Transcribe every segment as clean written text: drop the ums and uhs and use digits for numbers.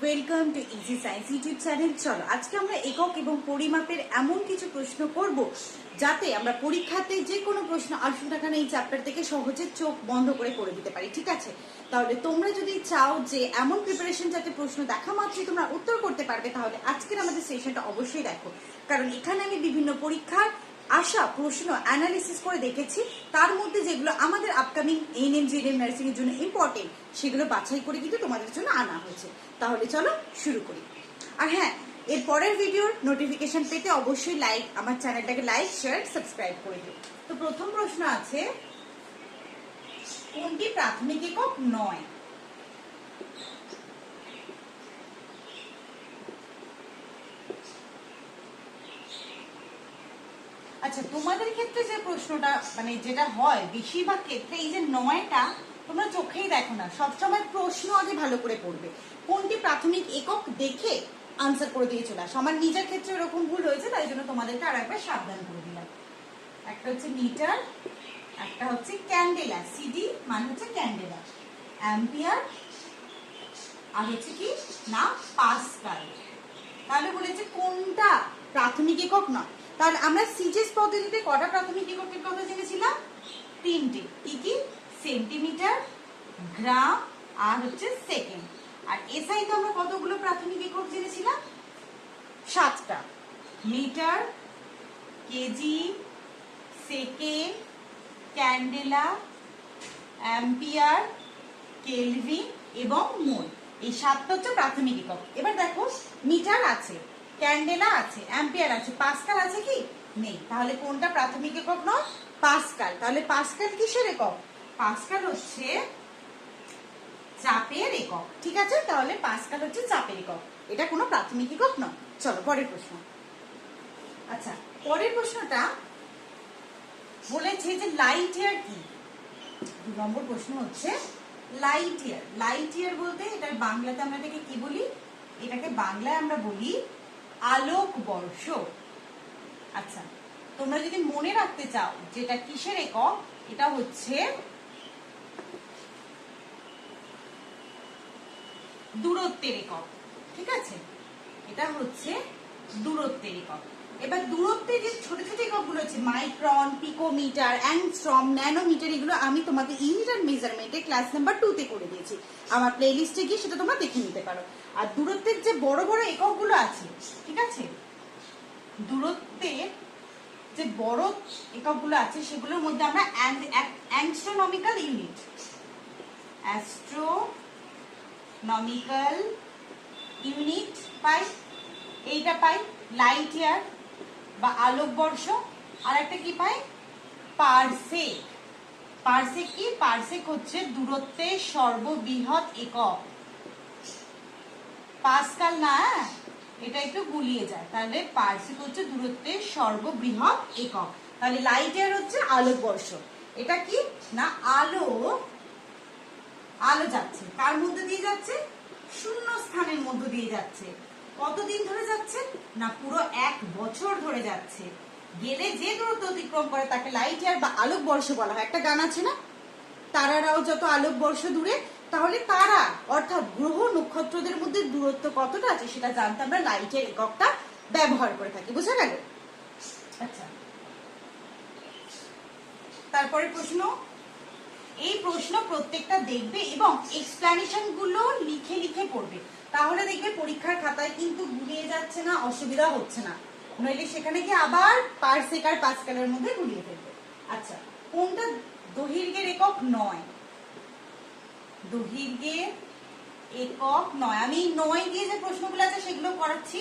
Welcome to easy science YouTube channel. চলো আজকে আমরা একক এবং পরিমাপের এমন কিছু প্রশ্ন করব যাতে আমরা পরীক্ষাতে যে কোনো প্রশ্ন আসুক না কেন এই চ্যাপ্টার থেকে সহজে চোখ বন্ধ করে দিতে পারি। ঠিক আছে, তাহলে তোমরা যদি চাও যে এমন প্রিপারেশন যাতে প্রশ্ন দেখা মাত্রই তোমরা উত্তর করতে পারবে, তাহলে আজকের আমাদের সেশনটা অবশ্যই দেখো, কারণ এখানে আমি বিভিন্ন পরীক্ষার আসা প্রশ্ন অ্যানালিসিস করে দেখেছি, তার মধ্যে যেগুলো আমাদের আপকামিং এএনএম জিএনএম নার্সিং এর জন্য ইম্পর্টেন্ট সেগুলো বাছাই করে কিন্তু তোমাদের জন্য আনা হয়েছে। তাহলে চলো শুরু করি। আর হ্যাঁ, এর পরের ভিডিওর নোটিফিকেশন পেতে অবশ্যই আমার চ্যানেলটাকে লাইক শেয়ার সাবস্ক্রাইব করে দিও। তো প্রথম প্রশ্ন আছে, কোনটি প্রাথমিক একক নয়? আচ্ছা, তোমাদের ক্ষেত্রে যে প্রশ্নটা মানে যেটা হয় বেশিরভাগ ক্ষেত্রে, এই যে নয়টা তোমরা চোখেই দেখো না, সবসময় প্রশ্ন আগে ভালো করে পড়বে, কোনটি প্রাথমিক একক দেখে আনসার করে দিয়ে চলে আসো। আমার নিজের ক্ষেত্রে এরকম ভুল হয়েছে, তাই জন্য তোমাদেরকে আর একবার সাবধান করে দিলাম। একটা হচ্ছে মিটার, একটা হচ্ছে ক্যান্ডেলা, সিডি মানে হচ্ছে ক্যান্ডেলা, অ্যাম্পিয়ার, আর হচ্ছে কি না পাস্কাল। তাহলে বলেছে কোনটা প্রাথমিক একক নয়। তাহলে আমরা সিজিএস পদ্ধতিতে কটা প্রাথমিক এককের কথা জেনেছিলাম? তিনটে। কি কি? সেন্টিমিটার, গ্রাম, আর হচ্ছে সেকেন্ড। আর এসআই তো আমরা কতগুলো প্রাথমিক একক জেনেছিলাম? 7টা। Metre, KG, second, candela, ampere, kelvin এবং মোল। এই 7টা হচ্ছে প্রাথমিক একক। এবার দেখো, মিটার আছে, ক্যান্ডেলা আছে, অ্যাম্পিয়ার আছে, পাস্কাল আছে কি? নেই। তাহলে কোনটা প্রাথমিক একক নয়? পাস্কাল। তাহলে পাস্কাল কিসের একক? পাস্কাল হচ্ছে চাপের একক। ঠিক আছে, তাহলে পাস্কাল হচ্ছে চাপের একক, এটা কোনো প্রাথমিক একক নয়। চলো পরের প্রশ্ন। আচ্ছা, পরের প্রশ্নটা বলেছে যে লাইট ইয়ার কি? 2 নম্বর প্রশ্ন হচ্ছে লাইট ইয়ার। লাইট ইয়ার বলতে এটার বাংলাতে আমরা এটাকে কি বলি? এটাকে বাংলায় আমরা বলি আলোক বর্ষ। আচ্ছা, তোমরা যদি মনে রাখতে চাও যেটা কিসের একক, এটা হচ্ছে দূরত্বের একক। ঠিক আছে, এটা হচ্ছে দূরত্বের একক। এবার দূরত্বের যে ছোট ছোট এককগুলো আছে, মাইক্রন, পিকোমিটার, অ্যাংস্ট্রম, ন্যানোমিটার, এগুলো আমি তোমাকে ইউনিট অ্যান্ড মেজারমেন্টে ক্লাস নাম্বার 2 করে দিয়েছি। আমার প্লে লিস্টে গিয়ে সেটা তোমরা দেখে নিতে পারো। আর দূরত্বের যে বড় বড় এককগুলো আছে, ঠিক আছে, দূরত্বের যে বড় এককগুলো আছে সেগুলোর মধ্যে আমরা অ্যাস্ট্রোনমিক্যাল ইউনিট, অ্যাস্ট্রোনমিক্যাল ইউনিট পাই, এইটা পাই লাইট ইয়ার বা আলোকবর্ষ। আর একটা কি পাই? পারসেক। পারসেক কি? পারসেক হচ্ছে দূরত্বের সর্ববৃহৎ একক। পাস্কাল না, এটা একটু গুলিয়ে যায়। তাহলে পারসেক হচ্ছে দূরত্বের সর্ববৃহৎ একক। তাহলে লাইট ইয়ার হচ্ছে আলোকবর্ষ। এটা কি না আলো, আলো যাচ্ছে কার মধ্যে দিয়ে যাচ্ছে? শূন্য স্থানের মধ্যে দিয়ে যাচ্ছে। কতদিন ধরে যাচ্ছে না? পুরো 1 বছর ধরে যাচ্ছে। গেলে যে দূরত্ব অতিক্রম করে তাকে লাইট ইয়ার বা আলোকবর্ষ বলা হয়। একটা গান আছে না, তারারাও যত আলোকবর্ষ দূরে। তাহলে তারা অর্থাৎ গ্রহ নক্ষত্রদের মধ্যে দূরত্ব কতটা আছে সেটা জানতে আমরা লাইট ইয়ার এককটা ব্যবহার করে থাকি। বুঝা গেল? আচ্ছা, তারপরে প্রশ্ন। এই প্রশ্ন প্রত্যেকটা দেখবে এবং এক্সপ্লানেশন গুলো লিখে লিখে পড়বে, তাহলে দেখবে পরীক্ষার খাতায় কিন্তু গুলিয়ে যাচ্ছে না, অসুবিধা হচ্ছে না। নইলে সেখানে কি আবার পারসেক আর পাস্কালের মধ্যে গুলিয়ে ফেলবে। আচ্ছা, কোনটা দৈর্ঘ্যের একক নয়? দৈর্ঘ্যের একক নয়। আমি 9 দিয়ে যে প্রশ্নগুলো আছে সেগুলো করাচ্ছি,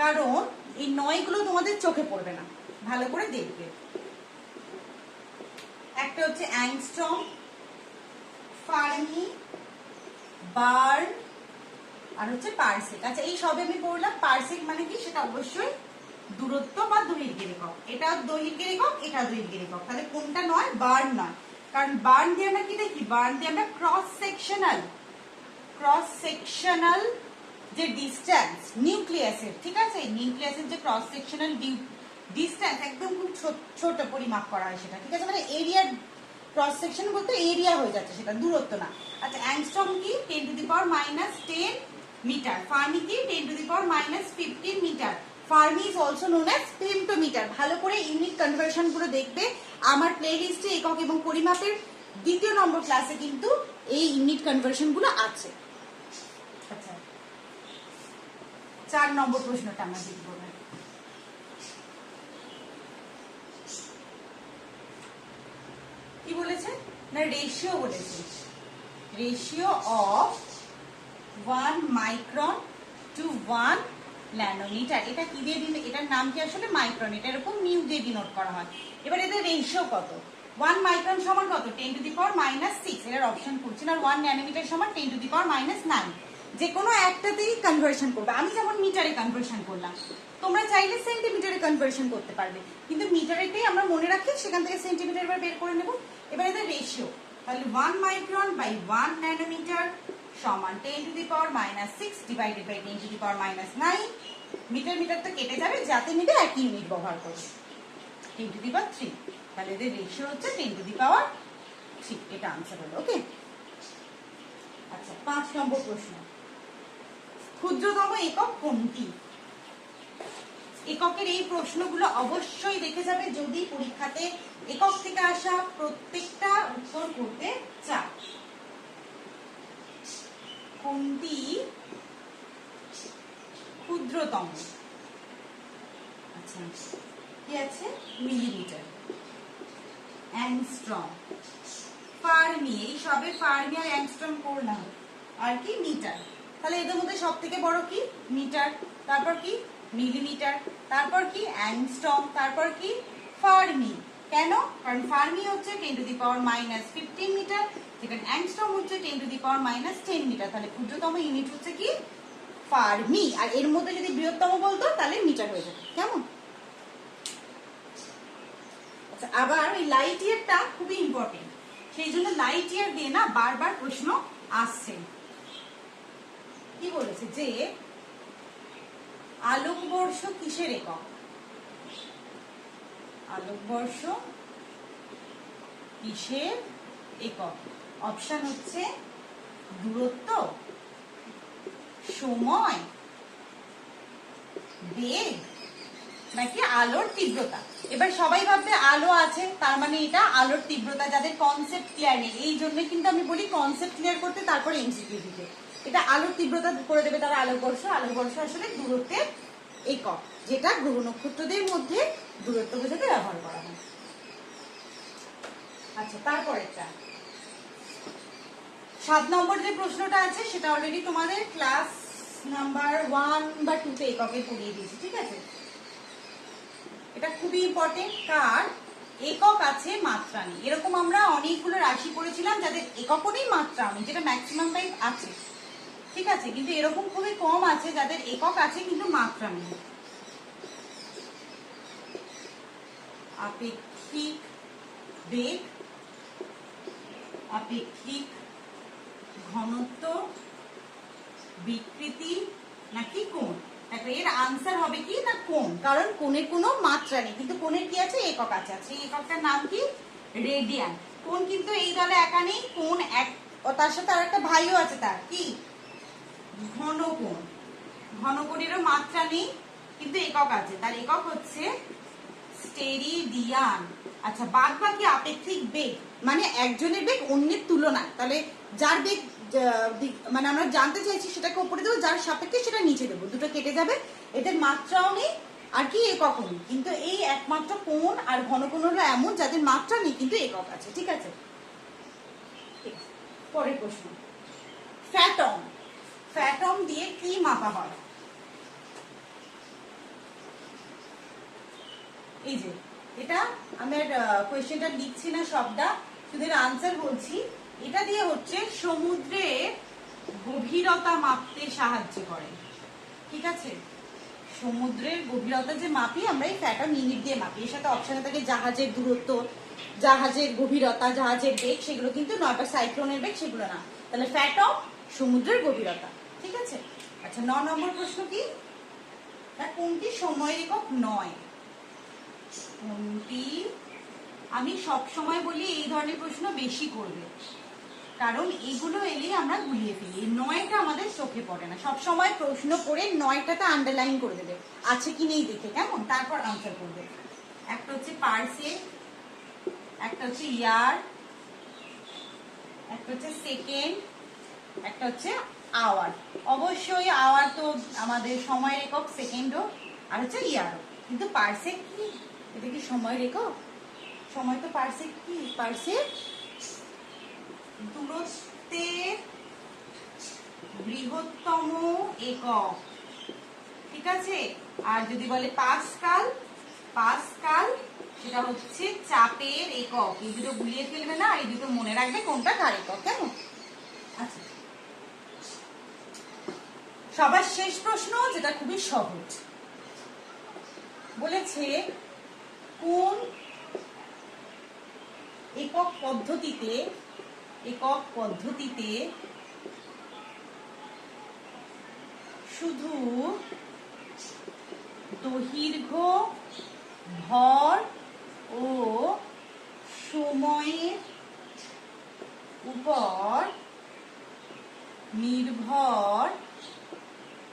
কারণ এই 9 গুলো তোমাদের চোখে পড়বে না, ভালো করে দেখবে। একটা হচ্ছে অ্যাংস্ট্রম, ফার্মি, বার্ন, আর হচ্ছে পারসেক। আচ্ছা, এই সবে আমি পড়লাম। পারসেক মানে কি সেটা অবশ্যই দূরত্ব বা দৈর্ঘ্যের একক। এটা দৈর্ঘ্যের একক, এটা দৈর্ঘ্যের একক। তাহলে কোনটা নয়? বার্ন নয়। কারণ বার্ন দিয়ে আমরা কি দেখি? বার্ন দিয়ে আমরা ক্রস সেকশনাল যে ডিসটেন্স নিউক্লিয়াসের, ঠিক আছে, নিউক্লিয়াসের যে ক্রস সেকশনাল ডিসটেন্স একদম খুব ছোট পরিমাপ করা হয় সেটা। ঠিক আছে, মানে এরিয়ার ক্রস সেকশন বলতে এরিয়া হয়ে যাচ্ছে, সেটা দূরত্ব না। আচ্ছা, অ্যাংস্ট্রম কি? 10⁻⁻10 মিটার। ফার্মি কি 10 to the power -15 meter. Fermi is also known as femtometer. ভালো করে ইউনিট কনভার্সন গুলো দেখবে, আমার প্লে লিস্টে একক এবং পরিমাপের 2য় নম্বর ক্লাসে কিন্তু এই ইউনিট কনভার্সন গুলো আছে। আচ্ছা 4 নম্বর প্রশ্নটা আমরা দেখব। কি বলেছে না রেশিও বলেছে, ratio of 1 micron to 1 nanometer. এটা কি দিয়ে দিন, এটার নাম কি আসলে মাইক্রন, এটা এরকম মিউ দিয়ে ডিনোট করা হয়। এবার এদের রেশিও কত, 1 মাইক্রন সমান কত 10 টু দি পাওয়ার -6, এটার অপশন করছি না। 1 ন্যানোমিটার সমান 10 টু দি পাওয়ার -9। যে কোনো একটাতেই কনভার্সন করবে। আমি যেমন মিটারে কনভার্সন করলাম, তোমরা চাইলে সেন্টিমিটারে কনভার্সন করতে পারবে, কিন্তু মিটারেতেই আমরা মনে রাখি, সেখান থেকে সেন্টিমিটার এবার বের করে নেব। এবার এদের রেশিও, তাহলে 1 মাইক্রন বাই 1 ন্যানোমিটার সমান 10 to the power -6 divided by 10 to the power -9। Meter meter তো কেটে যাবে, যাতে নিবে একই ইউনিট ব্যবহার করবে, 10 টু দি পাওয়ার 3। তাহলে এদের রেশিও হচ্ছে 10 টু দি পাওয়ার 3। এটা आंसर হলো। ওকে, আচ্ছা 5 নম্বর প্রশ্ন, ক্ষুদ্রতম একক কোনটি? এককের এই প্রশ্নগুলো অবশ্যই দেখে যাবে যদি পরীক্ষাতে একক থেকে আসা প্রত্যেকটা উত্তর করতে চাও। কোনটি ক্ষুদ্রতম? আচ্ছা কি আছে, মিলিমিটার, অ্যাংস্ট্রম, ফার্মি, এই সবে ফার্মি আর অ্যাংস্ট্রম করলাম, আর কি মিটার। তাহলে এদের মধ্যে সব থেকে বড় কি মিটার, তারপর কি মিলিমিটার, তারপর কি অ্যাংস্ট্রম, তারপর কি ফার্মি। কেন? কারণ ফার্মি হচ্ছে 10 টু দি পাওয়ার -15 মিটার, যেখানে অ্যাংস্ট্রম হচ্ছে 10 টু দি পাওয়ার -10 মিটার। তাহলে ক্ষুদ্রতম ইউনিট হচ্ছে কি ফার্মি, আর এর মধ্যে যদি বৃহত্তম বলতো তাহলে মিটার হয়ে যেত। কেমন? আচ্ছা আবার ওই লাইট ইয়ারটা খুবই ইম্পর্টেন্ট, সেই জন্য লাইট ইয়ার দিয়ে না বারবার প্রশ্ন আসছে। কি বলেছে যে আলোকবর্ষ কিসের একক? আলোকবর্ষ কিসের একক? অপশন হচ্ছে দূরত্ব, সময়, বেগ, নাকি আলোর তীব্রতা। এবার সবাই ভাববে আলো আছে তার মানে এটা আলোর তীব্রতা, যাদের কনসেপ্ট ক্লিয়ার নেই। এই জন্য কিন্তু আমি বলি কনসেপ্ট ক্লিয়ার করতে তারপরে এমসিকিউ দিতে। এটা আলোর তীব্রতা করে দেবে তারা আলোকবর্ষ। আলোকবর্ষ আসলে দূরত্বের একক, যেটা গ্রহ নক্ষত্রদের মধ্যে দূরত্ব বোঝাতে ব্যবহার করা হয়। আচ্ছা তারপরেরটা 7 নম্বর যে প্রশ্নটা আছে সেটা অলরেডি তোমাদের ক্লাস নাম্বার 1 বা 2 তে এককে পড়িয়ে দিয়েছি, ঠিক আছে? এটা খুবই ইম্পর্টেন্ট, কার একক আছে মাত্রা নেই। এরকম আমরা অনেকগুলো রাশি পড়েছিলাম যাদের এককও নেই মাত্রা নেই, যেটা ম্যাক্সিমাম টাইপ আছে, ঠিক আছে? কিন্তু এরকম খুবই কম আছে যাদের একক আছে কিন্তু মাত্রা নেই। আপেক্ষিক বেগ, আপেক্ষিক ঘনত্ব, বিকৃতি, নাকি কোণ? দেখো এর আনসার হবে কি না কোণ, কারণ কোণের কোনো মাত্রা নেই, কিন্তু কোণের কি আছে একক আছে। সেই এককটার নাম কি রেডিয়ান। কোণ কিন্তু এই দলে একা নেই, কোণ এক, তার সাথে আর একটা ভাইও আছে, তার কি ঘনকোণ। ঘনকোণেরও মাত্রা নেই কিন্তু একক আছে, তার একক হচ্ছে স্টেরিডিয়ান। আচ্ছা বাদ বাকি আপেক্ষিক বেগ মানে একজনের বেগ অন্যের তুলনায়, তাহলে যার বেগ মানে আমরা জানতে চাইছি সেটাকে উপরে দেবো, যার সাপেক্ষে সেটা নিচে দেবো, দুটো কেটে যাবে। এদের মাত্রাও নেই আর কি এককও নেই, কিন্তু এই একমাত্র কোণ আর ঘনকোণ হলো এমন যাদের মাত্রা নেই কিন্তু একক আছে, ঠিক আছে? পরের প্রশ্ন, ফ্যাটম। ফ্যাটম দিয়ে কি মাপা হয়? এই যে এটা আমি কোয়েশ্চেনটা লিখছি না সবটা, শুধু এর আনসার বলছি। এটা দিয়ে হচ্ছে সমুদ্রের গভীরতা মাপতে সাহায্য করে, ঠিক আছে? সমুদ্রের গভীরতা যে মাপি আমরা এই ফ্যাটম ইউনিট দিয়ে মাপি। এর সাথে অপশনে থাকে জাহাজের দূরত্ব, জাহাজের গভীরতা, জাহাজের বেগ, সেগুলো কিন্তু নয়, বা সাইক্লোনের বেগ সেগুলো না। তাহলে ফ্যাটম সমুদ্রের গভীরতা, ঠিক আছে? আচ্ছা 9 নম্বর প্রশ্ন কি, কোনটি সময়ের একক নয়? কোনটি, আমি সব সময় বলি এই ধরনের প্রশ্ন বেশি করবে, কারণ এগুলো এলেই আমরা গুলিয়ে ফেলি। 9টা আমাদের চোখে পড়ে না। সব সময় প্রশ্ন করে 9টাতে আন্ডারলাইন করে দেবে, আছে কি নেই দেখে, কেমন, তারপর আনসার করবে। একটা হচ্ছে পার্সে, একটা হচ্ছে ইয়ার, একটা হচ্ছে সেকেন্ড, একটা হচ্ছে আওয়ার। অবশ্যই আওয়ার তো আমাদের সময়ের একক, সেকেন্ডও, আর হচ্ছে ইয়ারও। কিন্তু পার্সে কি, এটা কি সময়ের একক? সময় তো পার্সে কি, পার্সে দূরত্বের বৃহত্তম একক, ঠিক আছে। আর যদি বলে পাস্কাল, পাস্কাল সেটা হচ্ছে চাপের একক। এই দুটো গুলিয়ে ফেলবে না, এই দুটো মনে রাখবে কোনটা কার একক, কেমন। আচ্ছা, সবার শেষ প্রশ্ন, যেটা খুবই সহজ, বলেছে কোন একক পদ্ধতিতে, একক পদ্ধতিতে শুধু দৈর্ঘ্য, ভর ও সময়ের উপর নির্ভর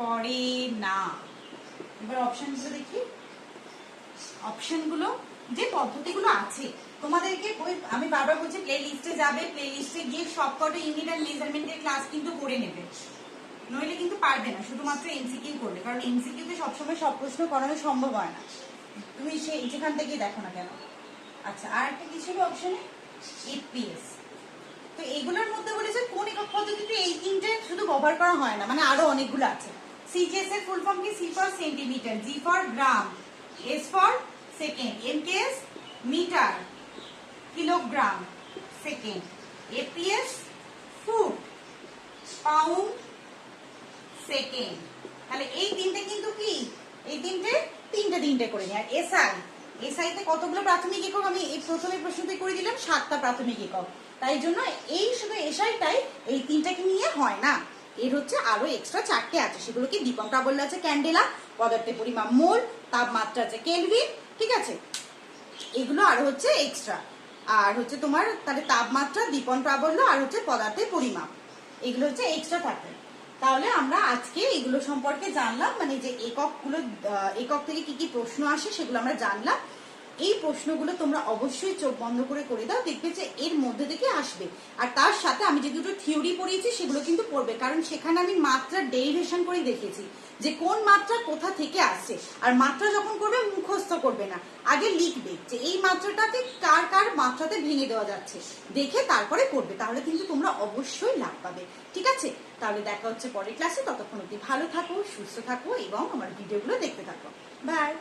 করে না। এবার অপশনগুলো দেখি। অপশনগুলো, যে পদ্ধতিগুলো আছে তোমাদেরকে আমি বারবার বলছি প্লে লিস্টে যাবে, প্লে লিস্টে গিয়ে সবকটা ইউনিট আর মেজারমেন্টের ক্লাস কিন্তু করে নেবে, নইলে কিন্তু পারবে না, শুধুমাত্র এমসিকিউ করবে। কারণ এমসিকিউতে সবসময় সব প্রশ্ন করানো সম্ভব হয় না, তুমি যেখান থেকেই দেখো না কেন। আচ্ছা, আর একটা কি ছিল অপশনে, এফপিএস। তো এগুলোর মধ্যে বলেছে কোন একক পদ্ধতিতে এই তিনটে শুধু কভার করা হয় না, মানে আরো অনেকগুলো আছে। সিজিএস এর ফুল ফর্ম কি, C for centimeter, G for gram, S for second, MKS meter, kilogram, second, FPS foot, pound, second. তাহলে এই তিনটে কিন্তু কি, এই তিনটে তিনটে করে নিই। আর এসআই, এসআই তে কতগুলো প্রাথমিক একক, আমি এই প্রথমে প্রশ্নতে করে দিলাম 7টা প্রাথমিক একক। তাই জন্য এই শুধু এসআইটাই এই তিনটাকে নিয়ে হয় না, এর হচ্ছে আরো এক্সট্রা 4টে আছে। সেগুলো কি, দীপন প্রাবল্য আছে ক্যান্ডেলা, পদার্থের পরিমাপ মোল, তাপমাত্রা আছে কেলভিন, ঠিক আছে, এগুলো আরো হচ্ছে এক্সট্রা। আর হচ্ছে তোমার তাহলে তাপমাত্রা, দীপন প্রাবল্য আর হচ্ছে পদার্থের পরিমাপ, এগুলো হচ্ছে এক্সট্রা থাকে। তাহলে আমরা আজকে এগুলো সম্পর্কে জানলাম, মানে যে এককগুলো, একক থেকে কি কি প্রশ্ন আসে সেগুলো আমরা জানলাম। এই প্রশ্নগুলো তোমরা অবশ্যই চোখ বন্ধ করে দাও, দেখবে যে এর মধ্যে থেকে আসবে। আর তার সাথে আমি যে দুটো থিওরি পড়িয়েছি সেগুলো কিন্তু পড়বে, কারণ সেখানে আমি মাত্রা ডেরিভেশন করে দেখিয়েছি যে কোন মাত্রা কোথা থেকে আসছে। আর মাত্রা যখন করবে মুখস্থ করবে না, আগে লিখবে যে এই মাত্রাটাকে কার কার মাত্রাতে ভেঙে দেওয়া যাচ্ছে, দেখে তারপরে করবে। তাহলে কিন্তু তোমরা অবশ্যই লাভ পাবে, ঠিক আছে। তাহলে দেখা হচ্ছে পরের ক্লাসে, ততক্ষণ অবধি ভালো থাকো, সুস্থ থাকো এবং আমার ভিডিওগুলো দেখতে থাকো। বাই।